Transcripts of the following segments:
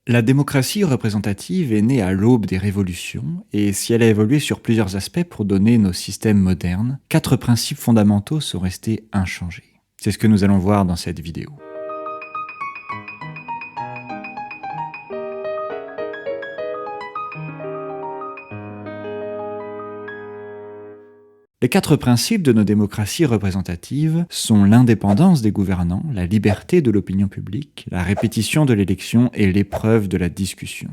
La démocratie représentative est née à l'aube des révolutions, et si elle a évolué sur plusieurs aspects pour donner nos systèmes modernes, 4 principes fondamentaux sont restés inchangés. C'est ce que nous allons voir dans cette vidéo. Les 4 principes de nos démocraties représentatives sont l'indépendance des gouvernants, la liberté de l'opinion publique, la répétition de l'élection et l'épreuve de la discussion.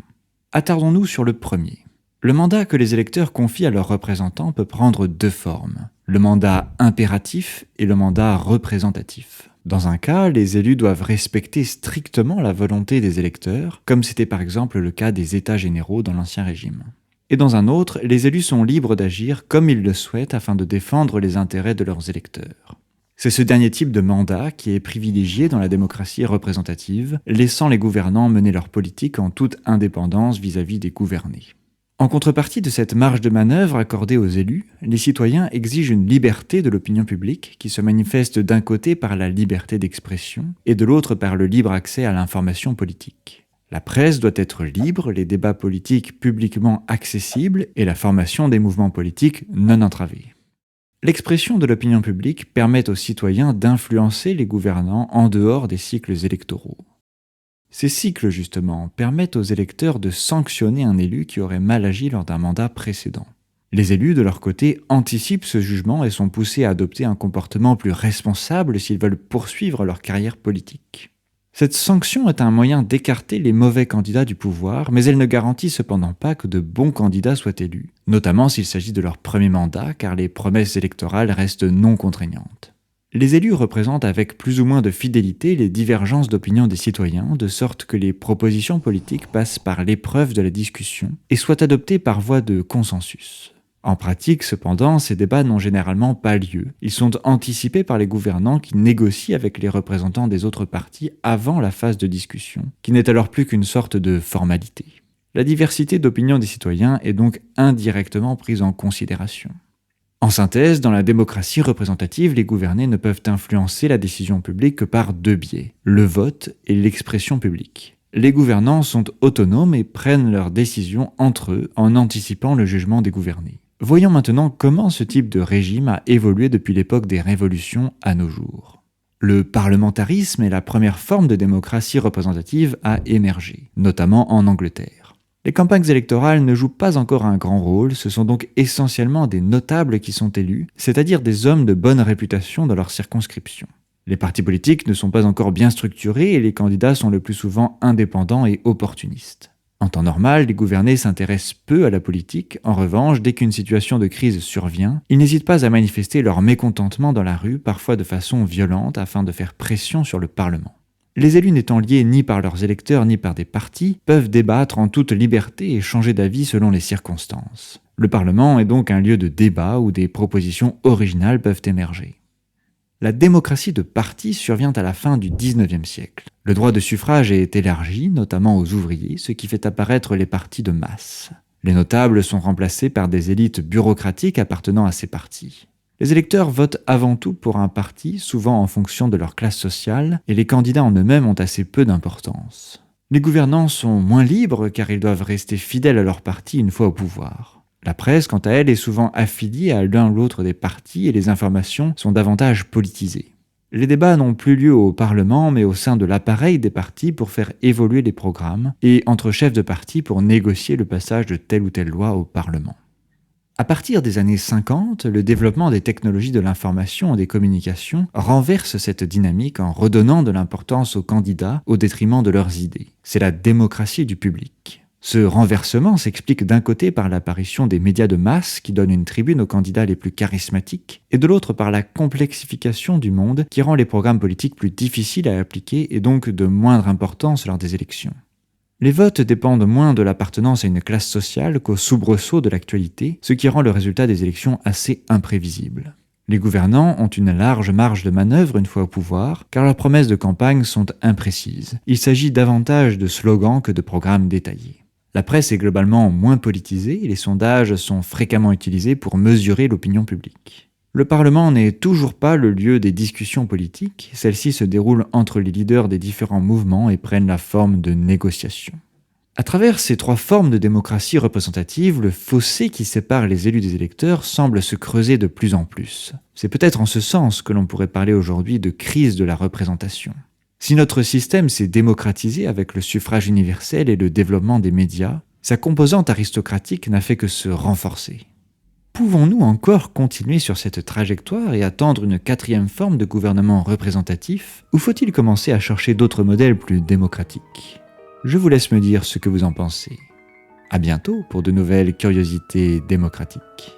Attardons-nous sur le premier. Le mandat que les électeurs confient à leurs représentants peut prendre 2 formes, le mandat impératif et le mandat représentatif. Dans un cas, les élus doivent respecter strictement la volonté des électeurs, comme c'était par exemple le cas des États généraux dans l'Ancien Régime. Et dans un autre, les élus sont libres d'agir comme ils le souhaitent afin de défendre les intérêts de leurs électeurs. C'est ce dernier type de mandat qui est privilégié dans la démocratie représentative, laissant les gouvernants mener leur politique en toute indépendance vis-à-vis des gouvernés. En contrepartie de cette marge de manœuvre accordée aux élus, les citoyens exigent une liberté de l'opinion publique qui se manifeste d'un côté par la liberté d'expression et de l'autre par le libre accès à l'information politique. La presse doit être libre, les débats politiques publiquement accessibles et la formation des mouvements politiques non entravés. L'expression de l'opinion publique permet aux citoyens d'influencer les gouvernants en dehors des cycles électoraux. Ces cycles, justement, permettent aux électeurs de sanctionner un élu qui aurait mal agi lors d'un mandat précédent. Les élus, de leur côté, anticipent ce jugement et sont poussés à adopter un comportement plus responsable s'ils veulent poursuivre leur carrière politique. Cette sanction est un moyen d'écarter les mauvais candidats du pouvoir, mais elle ne garantit cependant pas que de bons candidats soient élus, notamment s'il s'agit de leur premier mandat, car les promesses électorales restent non contraignantes. Les élus représentent avec plus ou moins de fidélité les divergences d'opinion des citoyens, de sorte que les propositions politiques passent par l'épreuve de la discussion et soient adoptées par voie de consensus. En pratique, cependant, ces débats n'ont généralement pas lieu. Ils sont anticipés par les gouvernants qui négocient avec les représentants des autres partis avant la phase de discussion, qui n'est alors plus qu'une sorte de formalité. La diversité d'opinions des citoyens est donc indirectement prise en considération. En synthèse, dans la démocratie représentative, les gouvernés ne peuvent influencer la décision publique que par 2 biais, le vote et l'expression publique. Les gouvernants sont autonomes et prennent leurs décisions entre eux en anticipant le jugement des gouvernés. Voyons maintenant comment ce type de régime a évolué depuis l'époque des révolutions à nos jours. Le parlementarisme est la première forme de démocratie représentative à émerger, notamment en Angleterre. Les campagnes électorales ne jouent pas encore un grand rôle, ce sont donc essentiellement des notables qui sont élus, c'est-à-dire des hommes de bonne réputation dans leur circonscription. Les partis politiques ne sont pas encore bien structurés et les candidats sont le plus souvent indépendants et opportunistes. En temps normal, les gouvernés s'intéressent peu à la politique. En revanche, dès qu'une situation de crise survient, ils n'hésitent pas à manifester leur mécontentement dans la rue, parfois de façon violente, afin de faire pression sur le Parlement. Les élus n'étant liés ni par leurs électeurs ni par des partis, peuvent débattre en toute liberté et changer d'avis selon les circonstances. Le Parlement est donc un lieu de débat où des propositions originales peuvent émerger. La démocratie de parti survient à la fin du XIXe siècle. Le droit de suffrage est élargi, notamment aux ouvriers, ce qui fait apparaître les partis de masse. Les notables sont remplacés par des élites bureaucratiques appartenant à ces partis. Les électeurs votent avant tout pour un parti, souvent en fonction de leur classe sociale, et les candidats en eux-mêmes ont assez peu d'importance. Les gouvernants sont moins libres car ils doivent rester fidèles à leur parti une fois au pouvoir. La presse, quant à elle, est souvent affiliée à l'un ou l'autre des partis et les informations sont davantage politisées. Les débats n'ont plus lieu au Parlement, mais au sein de l'appareil des partis pour faire évoluer les programmes et entre chefs de parti pour négocier le passage de telle ou telle loi au Parlement. À partir des années 50, le développement des technologies de l'information et des communications renverse cette dynamique en redonnant de l'importance aux candidats au détriment de leurs idées. C'est la démocratie du public. Ce renversement s'explique d'un côté par l'apparition des médias de masse qui donnent une tribune aux candidats les plus charismatiques, et de l'autre par la complexification du monde qui rend les programmes politiques plus difficiles à appliquer et donc de moindre importance lors des élections. Les votes dépendent moins de l'appartenance à une classe sociale qu'au soubresaut de l'actualité, ce qui rend le résultat des élections assez imprévisible. Les gouvernants ont une large marge de manœuvre une fois au pouvoir, car leurs promesses de campagne sont imprécises. Il s'agit davantage de slogans que de programmes détaillés. La presse est globalement moins politisée et les sondages sont fréquemment utilisés pour mesurer l'opinion publique. Le Parlement n'est toujours pas le lieu des discussions politiques, celles-ci se déroulent entre les leaders des différents mouvements et prennent la forme de négociations. À travers ces trois formes de démocratie représentative, le fossé qui sépare les élus des électeurs semble se creuser de plus en plus. C'est peut-être en ce sens que l'on pourrait parler aujourd'hui de crise de la représentation. Si notre système s'est démocratisé avec le suffrage universel et le développement des médias, sa composante aristocratique n'a fait que se renforcer. Pouvons-nous encore continuer sur cette trajectoire et attendre une quatrième forme de gouvernement représentatif, ou faut-il commencer à chercher d'autres modèles plus démocratiques ? Je vous laisse me dire ce que vous en pensez. À bientôt pour de nouvelles curiosités démocratiques.